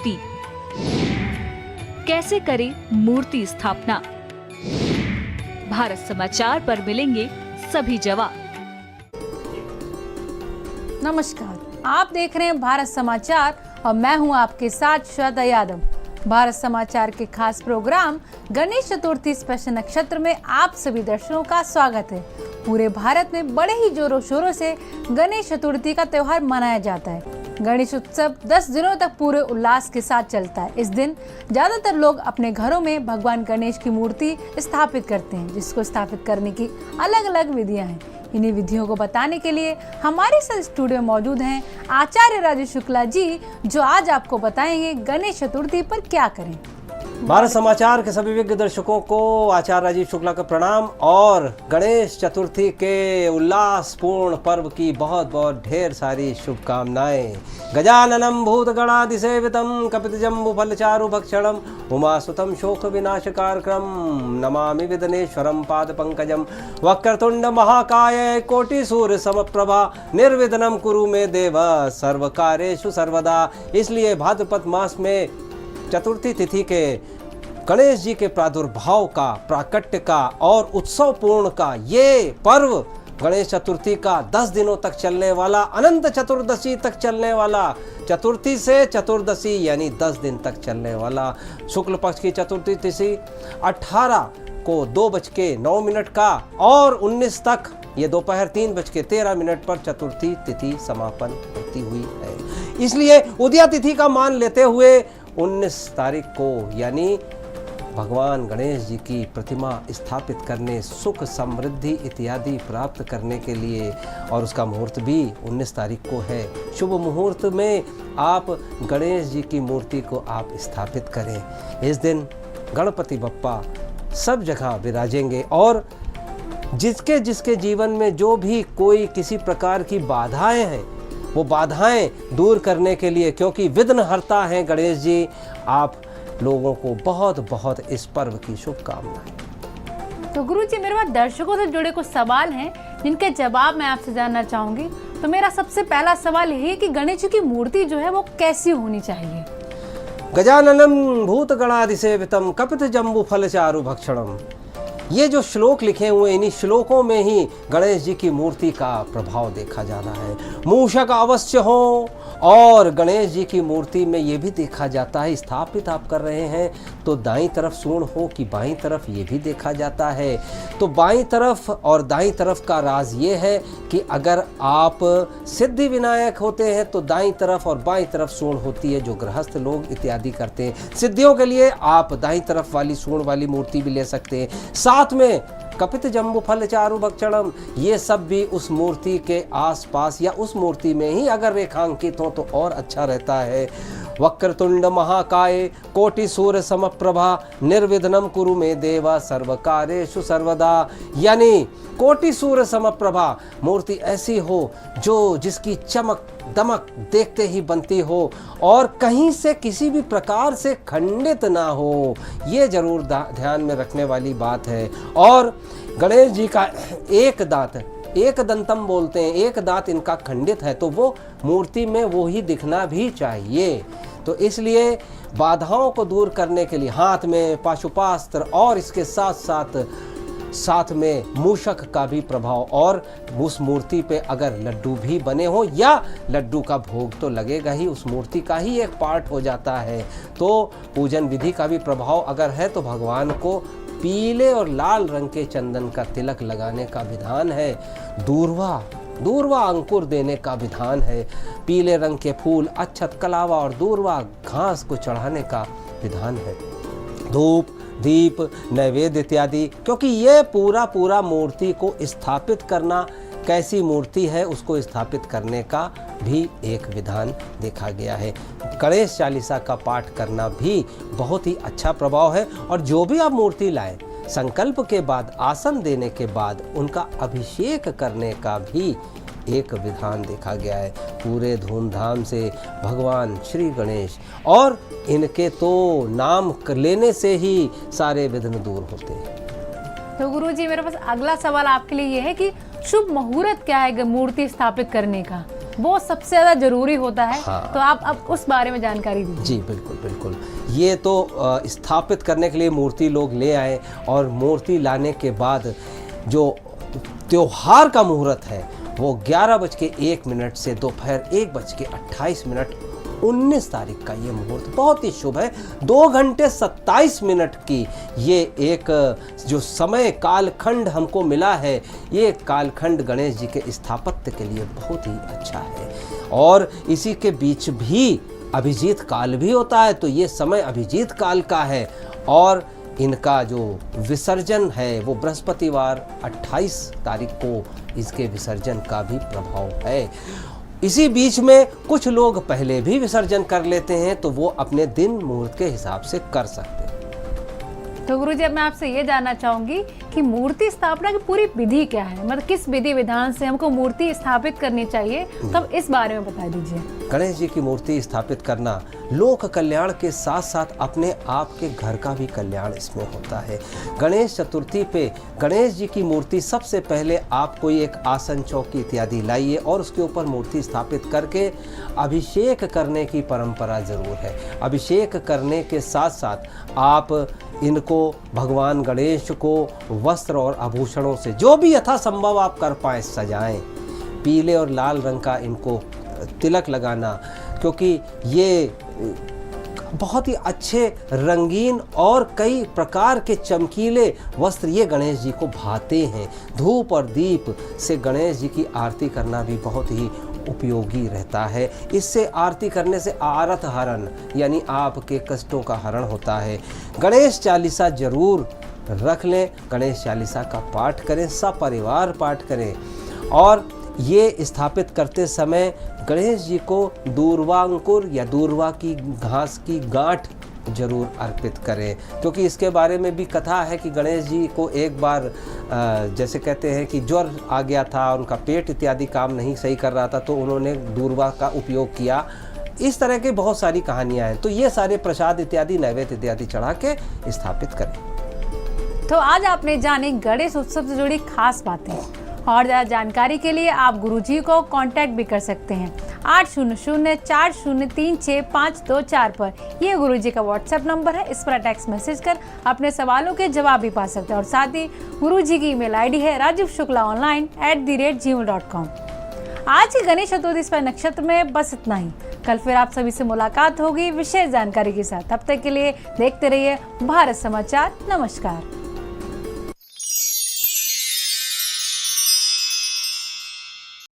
मूर्ति। कैसे करें मूर्ति स्थापना? भारत समाचार पर मिलेंगे सभी जवाब। नमस्कार, आप देख रहे हैं भारत समाचार और मैं हूं आपके साथ श्रद्धा यादव। भारत समाचार के खास प्रोग्राम गणेश चतुर्थी स्पेशल नक्षत्र में आप सभी दर्शकों का स्वागत है। पूरे भारत में बड़े ही जोरों शोरों से गणेश चतुर्थी का त्योहार मनाया जाता है। गणेश उत्सव 10 दिनों तक पूरे उल्लास के साथ चलता है। इस दिन ज्यादातर लोग अपने घरों में भगवान गणेश की मूर्ति स्थापित करते हैं, जिसको स्थापित करने की अलग अलग विधियां हैं। इन्हीं विधियों को बताने के लिए हमारे साथ स्टूडियो मौजूद हैं आचार्य राजू शुक्ला जी, जो आज आपको बताएंगे गणेश चतुर्थी पर क्या करें। भारत समाचार के सभी विज्ञ दर्शकों को आचार्य राजीव शुक्ला का प्रणाम और गणेश चतुर्थी के उल्लासपूर्ण पर्व की बहुत बहुत ढेर सारी शुभकामनाएं। गजाननं भूतगणाधिसेवितं कपितजम्बुफलचारुभक्षणं उमासुतं शोक विनाशकारकं नमामि विघ्नेश्वरं पादपंकजं वक्रतुंड महाकाय कोटिसूर्य समप्रभा निर्विघ्नं कुरु मे देव सर्वकार्येषु सर्वदा। इसलिए भाद्रपद मास में चतुर्थी तिथि के गणेश जी के प्रादुर्भाव का, प्राकट्य का और उत्सव पूर्ण का ये पर्व गणेश चतुर्थी का 10 दिनों तक चलने वाला, अनंत चतुर्दशी तक चलने वाला, चतुर्थी से चतुर्दशी यानी 10 दिन तक चलने वाला शुक्ल पक्ष की चतुर्थी तिथि 18 को 2:09 का और 19 तक ये दोपहर 3:13 पर चतुर्थी तिथि समापन होती हुई है। इसलिए उदया तिथि का मान लेते हुए 19 तारीख को यानी भगवान गणेश जी की प्रतिमा स्थापित करने, सुख समृद्धि इत्यादि प्राप्त करने के लिए, और उसका मुहूर्त भी 19 तारीख को है। शुभ मुहूर्त में आप गणेश जी की मूर्ति को आप स्थापित करें। इस दिन गणपति बप्पा सब जगह विराजेंगे और जिसके जिसके जीवन में जो भी कोई किसी प्रकार की बाधाएं हैं, वो बाधाएं दूर करने के लिए, क्योंकि विघ्नहर्ता हैं गणेश जी, आप लोगों को बहुत बहुत इस पर्व की शुभकामनाएं। तो गुरु जी, मेरे पास दर्शकों से जुड़े कुछ सवाल हैं जिनके जवाब मैं आपसे जानना चाहूंगी। तो मेरा सबसे पहला सवाल यही है कि गणेश जी की मूर्ति जो है वो कैसी होनी चाहिए? गजाननं भूतगणाधिसेवितं कपितजम्बुफलचारुभक्षणं, ये जो श्लोक लिखे हुए, इन्हीं श्लोकों में ही गणेश जी की मूर्ति का प्रभाव देखा जाता है। मूषक अवश्य हो, और गणेश जी की मूर्ति में ये भी देखा जाता है, स्थापित आप कर रहे हैं तो दाईं तरफ सूंड हो कि बाईं तरफ, ये भी देखा जाता है। तो बाईं तरफ और दाईं तरफ का राज ये है कि अगर आप सिद्धि विनायक होते हैं तो दाईं तरफ और बाईं तरफ सूंड होती है, जो गृहस्थ लोग इत्यादि करते हैं। सिद्धियों के लिए आप दाईं तरफ वाली सूंड वाली मूर्ति भी ले सकते हैं। साथ में कपित जम्बु फल चारु भक्षणम, ये सब भी उस मूर्ति के आसपास या उस मूर्ति में ही अगर रेखांकित हो तो और अच्छा रहता है। वक्रतुंड महाकाय कोटि सूर्य समप्रभा निर्विघ्नं कुरु मे देवा सर्वकार्येषु सर्वदा, यानी कोटि सूर्य समप्रभा मूर्ति ऐसी हो जो जिसकी चमक दमक देखते ही बनती हो और कहीं से किसी भी प्रकार से खंडित ना हो, ये जरूर ध्यान में रखने वाली बात है। और गणेश जी का एक दांत, एक दंतम बोलते हैं, एक दांत इनका खंडित है, तो वो मूर्ति में वो ही दिखना भी चाहिए। तो इसलिए बाधाओं को दूर करने के लिए हाथ में पाशुपास्त्र और इसके साथ में मूषक का भी प्रभाव, और उस मूर्ति पे अगर लड्डू भी बने हो या लड्डू का भोग तो लगेगा ही, उस मूर्ति का ही एक पार्ट हो जाता है। तो पूजन विधि का भी प्रभाव अगर है तो भगवान को पीले और लाल रंग के चंदन का तिलक लगाने का विधान है। दूर्वा अंकुर देने का विधान है। पीले रंग के फूल, अक्षत, कलावा और दूर्वा घास को चढ़ाने का विधान है। धूप, दीप, नैवेद्य इत्यादि, क्योंकि ये पूरा मूर्ति को स्थापित करना, कैसी मूर्ति है उसको स्थापित करने का भी एक विधान देखा गया है। गणेश चालीसा का पाठ करना भी बहुत ही अच्छा प्रभाव है। और जो भी आप मूर्ति लाएं, संकल्प के बाद, आसन देने के बाद उनका अभिषेक करने का भी एक विधान देखा गया है। पूरे धूमधाम से भगवान श्री गणेश, और इनके तो नाम लेने से ही सारे विघ्न दूर होते हैं। तो गुरुजी, मेरे पास अगला सवाल आपके लिए ये है कि शुभ मुहूर्त क्या है मूर्ति स्थापित करने का? वो सबसे ज़्यादा जरूरी होता है। हाँ। तो आप अब उस बारे में जानकारी दीजिए। जी बिल्कुल बिल्कुल। ये तो स्थापित करने के लिए मूर्ति लोग ले आए, और मूर्ति लाने के बाद जो त्योहार का मुहूर्त है वो 11:01 से दोपहर 1:28 19 तारीख का ये मुहूर्त बहुत ही शुभ है। 2 घंटे 27 मिनट की ये एक जो समय कालखंड हमको मिला है, ये कालखंड गणेश जी के स्थापत्य के लिए बहुत ही अच्छा है। और इसी के बीच भी अभिजीत काल भी होता है, तो ये समय अभिजीत काल का है। और इनका जो विसर्जन है वो बृहस्पतिवार 28 तारीख को इसके विसर्जन का भी प्रभाव है। इसी बीच में कुछ लोग पहले भी विसर्जन कर लेते हैं, तो वो अपने दिन मुहूर्त के हिसाब से कर सकते हैं। तो गुरुजी, अब मैं आपसे ये जानना चाहूंगी कि मूर्ति स्थापना की पूरी विधि क्या है, मतलब किस विधि विधान से हमको मूर्ति स्थापित करनी चाहिए, तब इस बारे में बता दीजिए। गणेश जी की मूर्ति स्थापित करना लोक कल्याण के साथ साथ अपने आप के घर का भी कल्याण इसमें होता है। गणेश चतुर्थी पे गणेश जी की मूर्ति सबसे पहले आप कोई एक आसन चौकी इत्यादि लाइए और उसके ऊपर मूर्ति स्थापित करके अभिषेक करने की परंपरा जरूर है। अभिषेक करने के साथ साथ आप इनको भगवान गणेश को वस्त्र और आभूषणों से जो भी यथासंभव आप कर पाएँ सजाएं। पीले और लाल रंग का इनको तिलक लगाना, क्योंकि ये बहुत ही अच्छे रंगीन और कई प्रकार के चमकीले वस्त्र ये गणेश जी को भाते हैं। धूप और दीप से गणेश जी की आरती करना भी बहुत ही उपयोगी रहता है। इससे आरती करने से आरत हरण यानी आपके कष्टों का हरण होता है। गणेश चालीसा जरूर रख लें, गणेश चालीसा का पाठ करें, सपरिवार पाठ करें। और ये स्थापित करते समय गणेश जी को दूर्वांकुर या दूर्वा की घास की गांठ जरूर अर्पित करें, क्योंकि इसके बारे में भी कथा है कि गणेश जी को एक बार जैसे कहते हैं कि ज्वर आ गया था, उनका पेट इत्यादि काम नहीं सही कर रहा था, तो उन्होंने दूर्वा का उपयोग किया। इस तरह की बहुत सारी कहानियाँ हैं। तो ये सारे प्रसाद इत्यादि नैवेद्य इत्यादि चढ़ा के स्थापित करें। तो आज आपने जाने गणेश उत्सव से जुड़ी खास बातें, और ज़्यादा जानकारी के लिए आप गुरुजी को कांटेक्ट भी कर सकते हैं 8004036524 पर। ये गुरुजी का व्हाट्सएप नंबर है, इस पर टेक्स्ट मैसेज कर अपने सवालों के जवाब भी पा सकते हैं। और साथ ही गुरुजी की ईमेल आईडी है rajivshuklaonline@gmail.com। आज की गणेश चतुर्थी पर नक्षत्र में बस इतना ही। कल फिर आप सभी से मुलाकात होगी विशेष जानकारी के साथ। तब तक के लिए देखते रहिए भारत समाचार। नमस्कार।